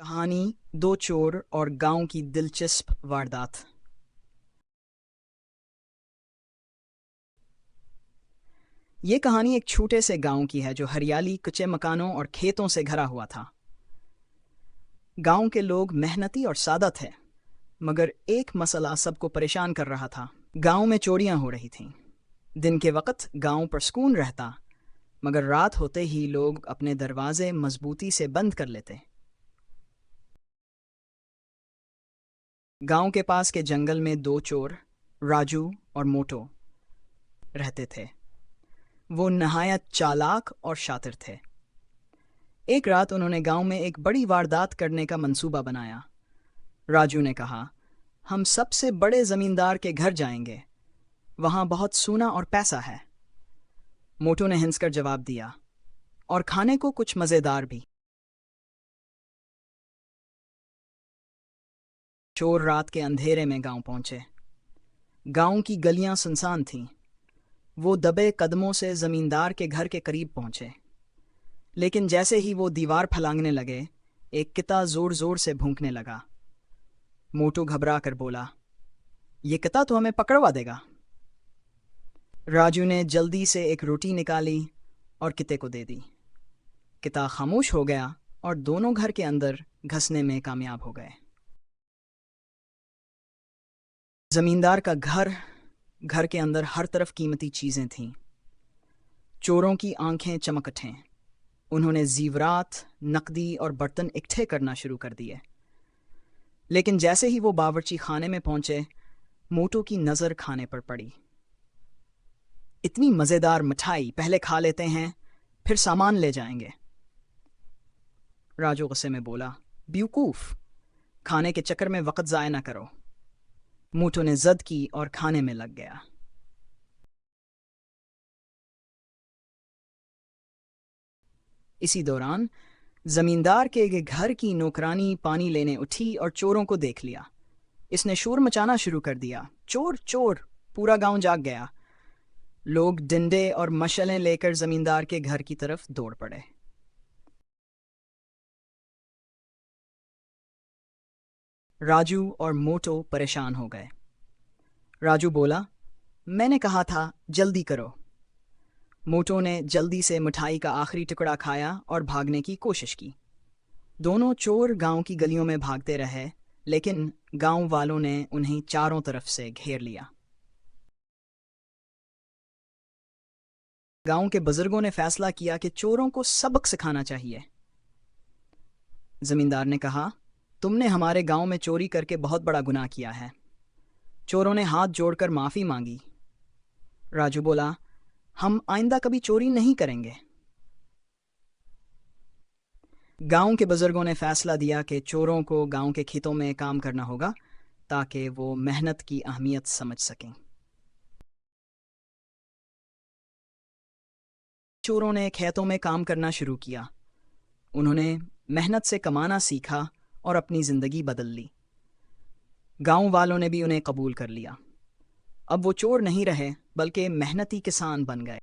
कहानी दो चोर और गांव की दिलचस्प वारदात। ये कहानी एक छोटे से गांव की है जो हरियाली, कच्चे मकानों और खेतों से घरा हुआ था। गांव के लोग मेहनती और सादा थे, मगर एक मसला सबको परेशान कर रहा था। गांव में चोरियां हो रही थीं। दिन के वक्त गांव पर सुकून रहता, मगर रात होते ही लोग अपने दरवाजे मजबूती से बंद कर लेते। गांव के पास के जंगल में दो चोर, राजू और मोटो, रहते थे। वो नहायत चालाक और शातिर थे। एक रात उन्होंने गांव में एक बड़ी वारदात करने का मंसूबा बनाया। राजू ने कहा, हम सबसे बड़े जमींदार के घर जाएंगे, वहां बहुत सोना और पैसा है। मोटू ने हंसकर जवाब दिया, और खाने को कुछ मजेदार भी। चोर रात के अंधेरे में गांव पहुंचे। गांव की गलियां सुनसान थीं। वो दबे कदमों से जमींदार के घर के करीब पहुंचे, लेकिन जैसे ही वो दीवार फलांगने लगे, एक किता जोर जोर से भूंकने लगा। मोटू घबरा कर बोला, ये किता तो हमें पकड़वा देगा। राजू ने जल्दी से एक रोटी निकाली और किते को दे दी। किता खामोश हो गया और दोनों घर के अंदर घुसने में कामयाब हो गए। जमींदार का घर के अंदर हर तरफ कीमती चीजें थीं। चोरों की आंखें चमक उठीं। उन्होंने जीवरात, नकदी और बर्तन इकट्ठे करना शुरू कर दिए। लेकिन जैसे ही वो बावर्ची खाने में पहुंचे, मोटू की नजर खाने पर पड़ी। इतनी मजेदार मिठाई, पहले खा लेते हैं, फिर सामान ले जाएंगे। राजू गुस्से में बोला, बेवकूफ, खाने के चक्कर में वक्त जाया ना करो। मोटू ने जिद की और खाने में लग गया। इसी दौरान जमींदार के घर की नौकरानी पानी लेने उठी और चोरों को देख लिया। इसने शोर मचाना शुरू कर दिया, चोर चोर! पूरा गांव जाग गया। लोग डंडे और मशालें लेकर जमींदार के घर की तरफ दौड़ पड़े। राजू और मोटो परेशान हो गए। राजू बोला, मैंने कहा था जल्दी करो। मोटो ने जल्दी से मिठाई का आखिरी टुकड़ा खाया और भागने की कोशिश की। दोनों चोर गांव की गलियों में भागते रहे, लेकिन गांव वालों ने उन्हें चारों तरफ से घेर लिया। गांव के बुजुर्गों ने फैसला किया कि चोरों को सबक सिखाना चाहिए। जमींदार ने कहा, तुमने हमारे गांव में चोरी करके बहुत बड़ा गुनाह किया है। चोरों ने हाथ जोड़कर माफी मांगी। राजू बोला, हम आइंदा कभी चोरी नहीं करेंगे। गांव के बुजुर्गों ने फैसला दिया कि चोरों को गांव के खेतों में काम करना होगा, ताकि वो मेहनत की अहमियत समझ सकें। चोरों ने खेतों में काम करना शुरू किया। उन्होंने मेहनत से कमाना सीखा और अपनी जिंदगी बदल ली। गांव वालों ने भी उन्हें कबूल कर लिया। अब वो चोर नहीं रहे, बल्कि मेहनती किसान बन गए।